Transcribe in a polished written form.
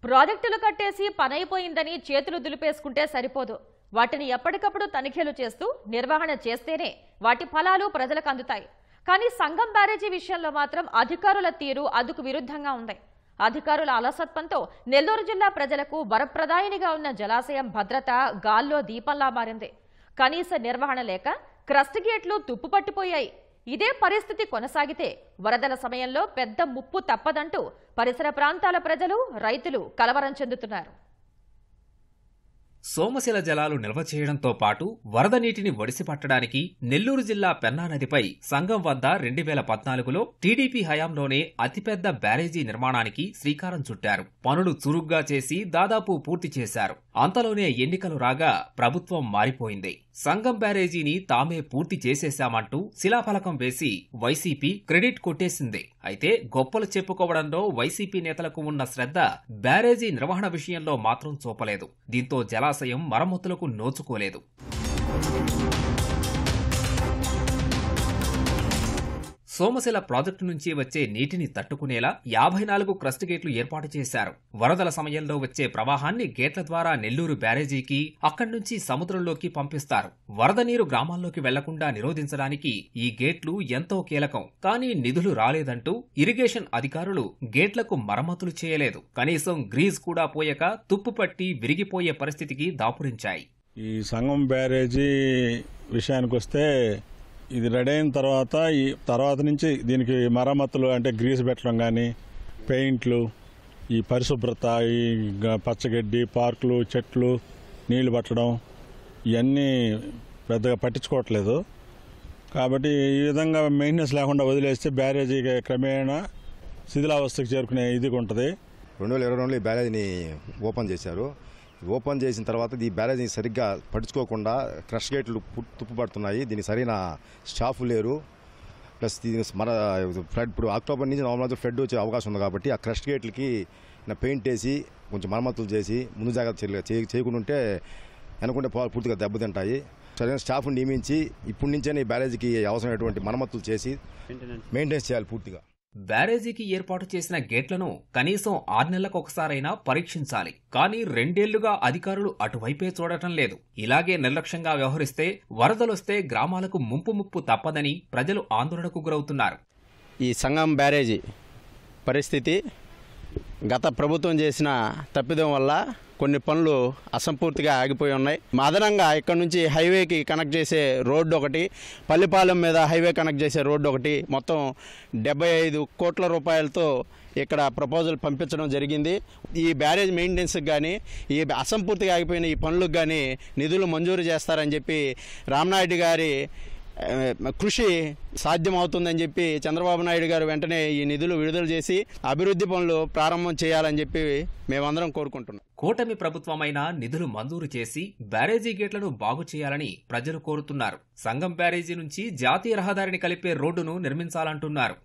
ప్రాజెక్టులు కట్టేసి పనైపోయిందని చేతులు దులిపేసుకుంటే సరిపోదు. వాటిని ఎప్పటికప్పుడు తనిఖీలు చేస్తూ నిర్వహణ చేస్తేనే వాటి ఫలాలు ప్రజలకు అందుతాయి. కానీ సంగం బ్యారేజీ విషయంలో మాత్రం అధికారుల తీరు అందుకు విరుద్ధంగా ఉంది. అధికారుల అలసత్వంతో నెల్లూరు జిల్లా ప్రజలకు వరప్రదాయినిగా ఉన్న జలాశయం భద్రత గాల్లో దీపంలా మారింది. కనీస నిర్వహణ లేక క్రస్ట్ గేట్లు తుప్పుపట్టిపోయాయి. ఇదే పరిస్థితి కొనసాగితే వరదల సమయంలో పెద్ద ముప్పు తప్పదంటూ పరిసర ప్రాంతాల ప్రజలు, రైతులు కలవరం చెందుతున్నారు. సోమశిల జలాలు నిల్వ చేయడంతో పాటు వరద నీటిని ఒడిసిపట్టడానికి నెల్లూరు జిల్లా పెన్నా నదిపై సంగం వద్ద 2014లో టీడీపీ హయాంలోనే అతిపెద్ద బ్యారేజీ నిర్మాణానికి శ్రీకారం చుట్టారు. పనులు చురుగ్గా చేసి దాదాపు పూర్తి చేశారు. అంతలోనే ఎన్నికలు రాగా ప్రభుత్వం మారిపోయింది. సంగం బ్యారేజీని తామే పూర్తి చేసేశామంటూ శిలాఫలకం వేసి వైసీపీ క్రెడిట్ కొట్టేసింది. అయితే గొప్పలు చెప్పుకోవడంలో వైసీపీ నేతలకు ఉన్న శ్రద్ధ బ్యారేజీ నిర్వహణ విషయంలో మాత్రం చూపలేదు. దీంతో జలాశయం మరమ్మతులకు నోచుకోలేదు. సోమశిల ప్రాజెక్టు నుంచి వచ్చే నీటిని తట్టుకునేలా 54 క్రస్ట్ గేట్లు ఏర్పాటు చేశారు. వరదల సమయంలో వచ్చే ప్రవాహాన్ని గేట్ల ద్వారా నెల్లూరు బ్యారేజీకి, అక్కడి నుంచి సముద్రంలోకి పంపిస్తారు. వరద నీరు గ్రామాల్లోకి వెళ్లకుండా నిరోధించడానికి ఈ గేట్లు ఎంతో కీలకం. కానీ నిధులు రాలేదంటూ ఇరిగేషన్ అధికారులు గేట్లకు మరమ్మతులు చేయలేదు. కనీసం గ్రీజ్ కూడా పోయక తుప్పుపట్టి విరిగిపోయే పరిస్థితికి దాపురించాయి. ఈ సంగం బ్యారేజీ విషయానికొస్తే ఇది రెడీ అయిన తర్వాత నుంచి దీనికి మరమ్మతులు అంటే గ్రీస్ పెట్టడం కానీ, పెయింట్లు, ఈ పరిశుభ్రత, ఈ పచ్చగడ్డి, పార్కులు, చెట్లు, నీళ్లు పట్టడం ఇవన్నీ పెద్దగా పట్టించుకోవట్లేదు. కాబట్టి ఈ విధంగా మెయింటెనెన్స్ లేకుండా వదిలేస్తే బ్యారేజీ క్రమేణా శిథిలావస్థకు చేరుకునే ఇది ఉంటుంది. 2022లో ఈ బ్యారేజీని ఓపెన్ చేశారు. ఓపెన్ చేసిన తర్వాత ఈ బ్యారేజీని సరిగ్గా పట్టించుకోకుండా క్రష్ గేట్లు తుప్పుపడుతున్నాయి. దీనికి సరైన స్టాఫ్ లేరు. ప్లస్ మన ఫ్లడ్ ఇప్పుడు అక్టోబర్ నుంచి నవంబర్ ఫ్లడ్ వచ్చే అవకాశం ఉంది. కాబట్టి ఆ క్రష్ గేట్లకి పెయింట్ వేసి కొంచెం మరమ్మతులు చేసి ముందు జాగ్రత్త చేయకుండా ఉంటే అనుకుంటే పూర్తిగా దెబ్బతింటాయి. సరైన స్టాఫ్ నియమించి ఇప్పటి నుంచే ఈ బ్యారేజీకి అవసరమైనటువంటి మరమ్మతులు చేసి మెయింటెనెన్స్ చేయాలి పూర్తిగా. బ్యారేజీకి ఏర్పాటు చేసిన గేట్లను కనీసం 6 నెలలకొకసారైనా పరీక్షించాలి. కానీ 2 ఏళ్లుగా అధికారులు అటువైపే చూడటం లేదు. ఇలాగే నిర్లక్ష్యంగా వ్యవహరిస్తే వరదలొస్తే గ్రామాలకు ముప్పు తప్పదని ప్రజలు ఆందోళనకు గురవుతున్నారు. ఈ సంగం బ్యారేజీ పరిస్థితి గత ప్రభుత్వం చేసిన తప్పిదం వల్ల కొన్ని పనులు అసంపూర్తిగా ఆగిపోయి ఉన్నాయి. అదనంగా ఇక్కడ నుంచి హైవేకి కనెక్ట్ చేసే రోడ్డు ఒకటి, పల్లిపాలెం మీద హైవే కనెక్ట్ చేసే రోడ్డు ఒకటి, మొత్తం 75 కోట్ల రూపాయలతో ఇక్కడ ప్రపోజల్ పంపించడం జరిగింది. ఈ బ్యారేజ్ మెయింటెనెన్స్కి కానీ, ఈ అసంపూర్తిగా ఆగిపోయిన ఈ పనులకు కానీ నిధులు మంజూరు చేస్తారని చెప్పి రామనాయుడు గారి కృషి సాధ్యమవుతుందని చెప్పి చంద్రబాబు నాయుడు గారు వెంటనే ఈ నిధులు విడుదల చేసి అభివృద్ధి పనులు ప్రారంభం చేయాలని చెప్పి మేమందరం కోరుకుంటున్నాం. కూటమి ప్రభుత్వమైనా నిధులు మంజూరు చేసి బ్యారేజీ గేట్లను బాగు చేయాలని ప్రజలు కోరుతున్నారు. సంగం బ్యారేజీ నుంచి జాతీయ రహదారిని కలిపే రోడ్డును నిర్మించాలంటున్నారు.